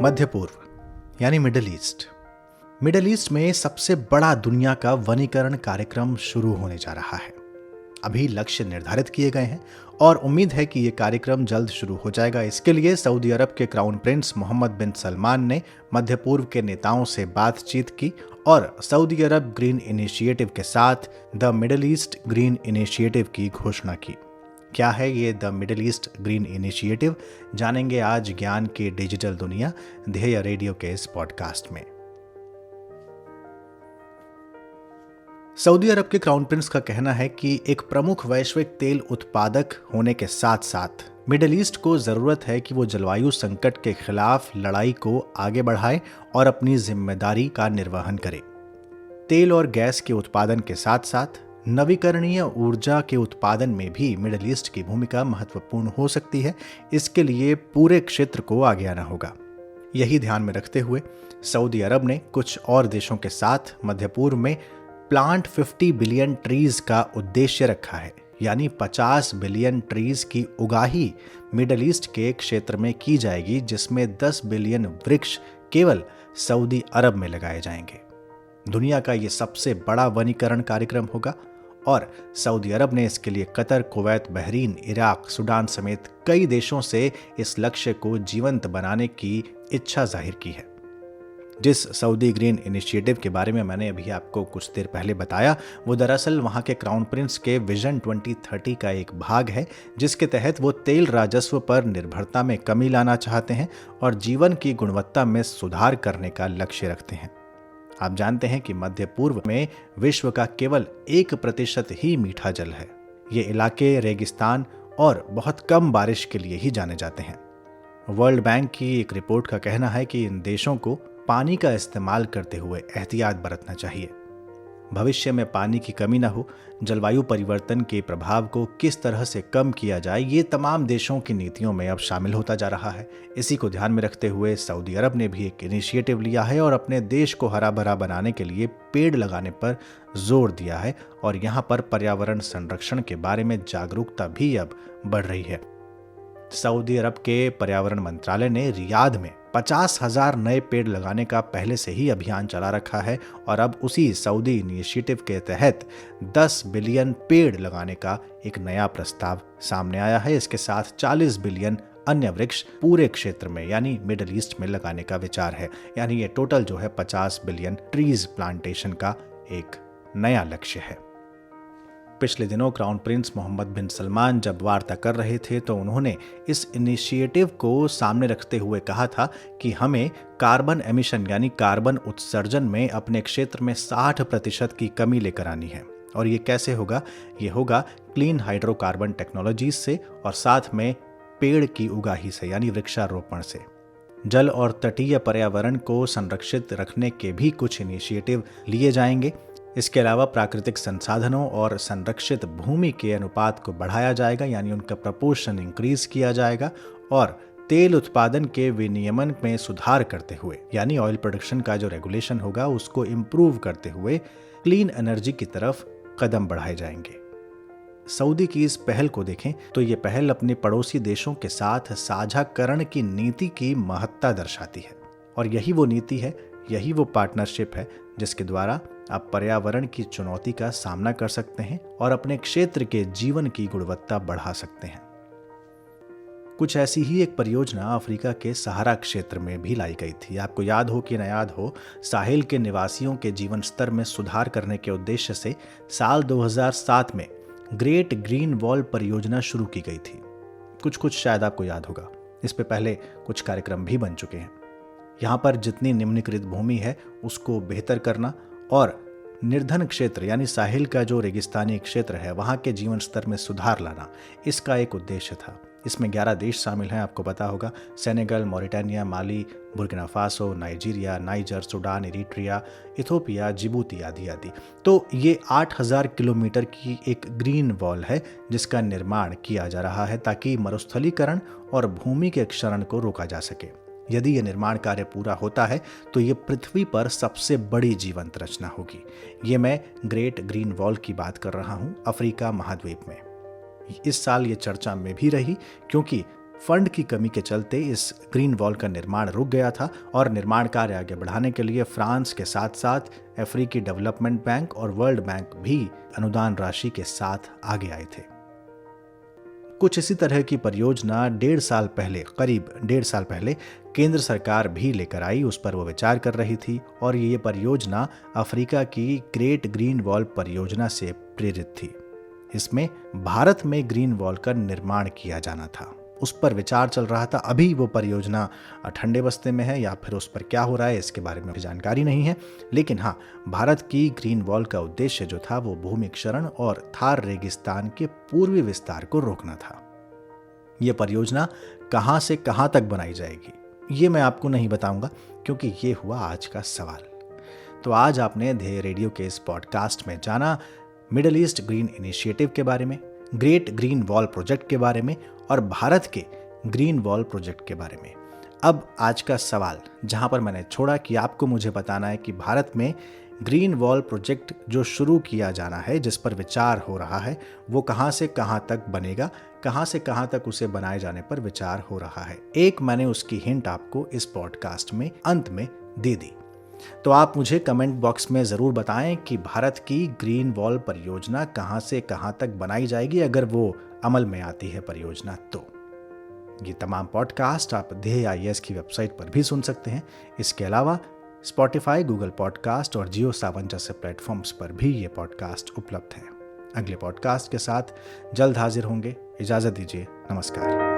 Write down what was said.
मध्य पूर्व यानी middle east. Middle east में सबसे बड़ा दुनिया का वनीकरण कार्यक्रम शुरू होने जा रहा है। अभी लक्ष्य निर्धारित किए गए हैं और उम्मीद है कि ये कार्यक्रम जल्द शुरू हो जाएगा। इसके लिए सऊदी अरब के क्राउन प्रिंस मोहम्मद बिन सलमान ने मध्य पूर्व के नेताओं से बातचीत की और सऊदी अरब ग्रीन इनिशिएटिव के साथ the middle east green initiative की घोषणा की। क्या है ये the middle east green initiative, जानेंगे आज ज्ञान की डिजिटल दुनिया ध्येय रेडियो के इस पॉडकास्ट में। सऊदी अरब के क्राउन प्रिंस का कहना है कि एक प्रमुख वैश्विक तेल उत्पादक होने के साथ साथ मिडिल ईस्ट को जरूरत है कि वो जलवायु संकट के खिलाफ लड़ाई को आगे बढ़ाए और अपनी जिम्मेदारी का निर्वहन करे। तेल और गैस के उत्पादन के साथ साथ नवीकरणीय ऊर्जा के उत्पादन में भी मिडिल ईस्ट की भूमिका महत्वपूर्ण हो सकती है। इसके लिए पूरे क्षेत्र को आगे आना होगा। यही ध्यान में रखते हुए सऊदी अरब ने कुछ और देशों के साथ मध्य पूर्व में प्लांट 50 बिलियन ट्रीज का उद्देश्य रखा है, यानी 50 बिलियन ट्रीज की उगाही मिडिल ईस्ट के क्षेत्र में की जाएगी, जिसमें 10 बिलियन वृक्ष केवल सऊदी अरब में लगाए जाएंगे। दुनिया का ये सबसे बड़ा वनीकरण कार्यक्रम होगा और सऊदी अरब ने इसके लिए Qatar, Kuwait, Bahrain, Iraq, Sudan समेत कई देशों से इस लक्ष्य को जीवंत बनाने की इच्छा जाहिर की है। जिस सऊदी ग्रीन इनिशिएटिव के बारे में मैंने अभी आपको कुछ देर पहले बताया, वो दरअसल वहां के क्राउन प्रिंस के विजन 2030 का एक भाग है, जिसके तहत वो तेल राजस्व पर निर्भरता में कमी लाना चाहते हैं और जीवन की गुणवत्ता में सुधार करने का लक्ष्य रखते हैं। आप जानते हैं कि मध्य पूर्व में विश्व का केवल 1% ही मीठा जल है। ये इलाके रेगिस्तान और बहुत कम बारिश के लिए ही जाने जाते हैं। वर्ल्ड बैंक की एक रिपोर्ट का कहना है कि इन देशों को पानी का इस्तेमाल करते हुए एहतियात बरतना चाहिए। भविष्य में पानी की कमी न हो, जलवायु परिवर्तन के प्रभाव को किस तरह से कम किया जाए, ये तमाम देशों की नीतियों में अब शामिल होता जा रहा है। इसी को ध्यान में रखते हुए सऊदी अरब ने भी एक इनिशिएटिव लिया है और अपने देश को हरा भरा बनाने के लिए पेड़ लगाने पर जोर दिया है और यहाँ पर पर्यावरण संरक्षण के बारे में जागरूकता भी अब बढ़ रही है। सऊदी अरब के पर्यावरण मंत्रालय ने रियाद में 50,000 नए पेड़ लगाने का पहले से ही अभियान चला रखा है और अब उसी सऊदी इनिशिएटिव के तहत 10 बिलियन पेड़ लगाने का एक नया प्रस्ताव सामने आया है। इसके साथ 40 बिलियन अन्य वृक्ष पूरे क्षेत्र में यानी मिडिल ईस्ट में लगाने का विचार है। यानी ये टोटल जो है 50 बिलियन ट्रीज प्लांटेशन का एक नया लक्ष्य है। पिछले दिनों क्राउन प्रिंस मोहम्मद बिन सलमान जब वार्ता कर रहे थे तो उन्होंने इस इनिशिएटिव को सामने रखते हुए कहा था कि हमें कार्बन एमिशन यानी कार्बन उत्सर्जन में अपने क्षेत्र में 60% की कमी लेकर आनी है। और ये कैसे होगा? ये होगा क्लीन हाइड्रोकार्बन टेक्नोलॉजीज से और साथ में पेड़ की उगाही से यानी वृक्षारोपण से। जल और तटीय पर्यावरण को संरक्षित रखने के भी कुछ इनिशिएटिव लिए जाएंगे। इसके अलावा प्राकृतिक संसाधनों और संरक्षित भूमि के अनुपात को बढ़ाया जाएगा, यानी उनका प्रपोर्शन इंक्रीज किया जाएगा और तेल उत्पादन के विनियमन में सुधार करते हुए यानी ऑयल प्रोडक्शन का जो रेगुलेशन होगा उसको इम्प्रूव करते हुए क्लीन एनर्जी की तरफ कदम बढ़ाए जाएंगे। सऊदी की इस पहल को देखें तो ये पहल अपने पड़ोसी देशों के साथ साझाकरण की नीति की महत्ता दर्शाती है और यही वो नीति है, यही वो पार्टनरशिप है जिसके द्वारा आप पर्यावरण की चुनौती का सामना कर सकते हैं और अपने क्षेत्र के जीवन की गुणवत्ता बढ़ा सकते हैं। कुछ ऐसी ही एक परियोजना अफ्रीका के सहारा क्षेत्र में भी लाई गई थी। आपको याद हो कि न याद हो, साहिल के निवासियों के जीवन स्तर में सुधार करने के उद्देश्य से साल 2007 में ग्रेट ग्रीन वॉल परियोजना शुरू की गई थी। कुछ शायद आपको याद होगा। इस पे पहले कुछ कार्यक्रम भी बन चुके हैं। यहाँ पर जितनी निम्नीकृत भूमि है उसको बेहतर करना और निर्धन क्षेत्र यानी साहिल का जो रेगिस्तानी क्षेत्र है वहाँ के जीवन स्तर में सुधार लाना, इसका एक उद्देश्य था। इसमें 11 देश शामिल हैं, आपको पता होगा। Senegal, Mauritania, Mali, Burkina Faso, Nigeria, Niger, Sudan, Eritrea, Ethiopia, Djibouti आदि आदि। तो ये 8,000 किलोमीटर की एक ग्रीन वॉल है जिसका निर्माण किया जा रहा है ताकि मरुस्थलीकरण और भूमि के क्षरण को रोका जा सके। यदि यह निर्माण कार्य पूरा होता है तो ये पृथ्वी पर सबसे बड़ी जीवंत रचना होगी। ये मैं ग्रेट ग्रीन वॉल की बात कर रहा हूँ अफ्रीका महाद्वीप में। इस साल ये चर्चा में भी रही क्योंकि फंड की कमी के चलते इस ग्रीन वॉल का निर्माण रुक गया था और निर्माण कार्य आगे बढ़ाने के लिए फ्रांस के साथ साथ अफ्रीकी डेवलपमेंट बैंक और वर्ल्ड बैंक भी अनुदान राशि के साथ आगे आए थे। कुछ इसी तरह की परियोजना करीब 1.5 साल पहले केंद्र सरकार भी लेकर आई, उस पर वो विचार कर रही थी और ये परियोजना अफ्रीका की ग्रेट ग्रीन वॉल परियोजना से प्रेरित थी। इसमें भारत में ग्रीन वॉल का निर्माण किया जाना था, उस पर विचार चल रहा था। अभी वो परियोजना ठंडे बस्ते में है या फिर उस पर क्या हो रहा है इसके बारे में जानकारी नहीं है, लेकिन हाँ, भारत की ग्रीन वॉल का उद्देश्य जो था वो भूमि क्षरण और थार रेगिस्तान के पूर्वी विस्तार को रोकना था। ये परियोजना कहां से कहां तक बनाई जाएगी ये मैं आपको नहीं बताऊंगा, क्योंकि ये हुआ आज का सवाल। तो आज आपने ध्येय रेडियो के इस पॉडकास्ट में जाना मिडिल ईस्ट ग्रीन इनिशिएटिव के बारे में, ग्रेट ग्रीन वॉल प्रोजेक्ट के बारे में और भारत के ग्रीन वॉल प्रोजेक्ट के बारे में। अब आज का सवाल जहां पर मैंने छोड़ा कि आपको मुझे बताना है कि भारत में ग्रीन वॉल प्रोजेक्ट जो शुरू किया जाना है, जिस पर विचार हो रहा है, वो कहां से कहां तक बनेगा, कहां से कहां तक उसे बनाए जाने पर विचार हो रहा है। एक मैंने उसकी हिंट आपको इस पॉडकास्ट में अंत में दे दी। तो आप मुझे कमेंट बॉक्स में ज़रूर बताएं कि भारत की ग्रीन वॉल परियोजना कहां से कहां तक बनाई जाएगी अगर वो अमल में आती है परियोजना तो। ये तमाम पॉडकास्ट आप ध्येय IAS की वेबसाइट पर भी सुन सकते हैं। इसके अलावा स्पॉटिफाई, गूगल पॉडकास्ट और जियो सावन जैसे प्लेटफॉर्म्स पर भी ये पॉडकास्ट उपलब्ध हैं। अगले पॉडकास्ट के साथ जल्द हाजिर होंगे। इजाज़त दीजिए। नमस्कार।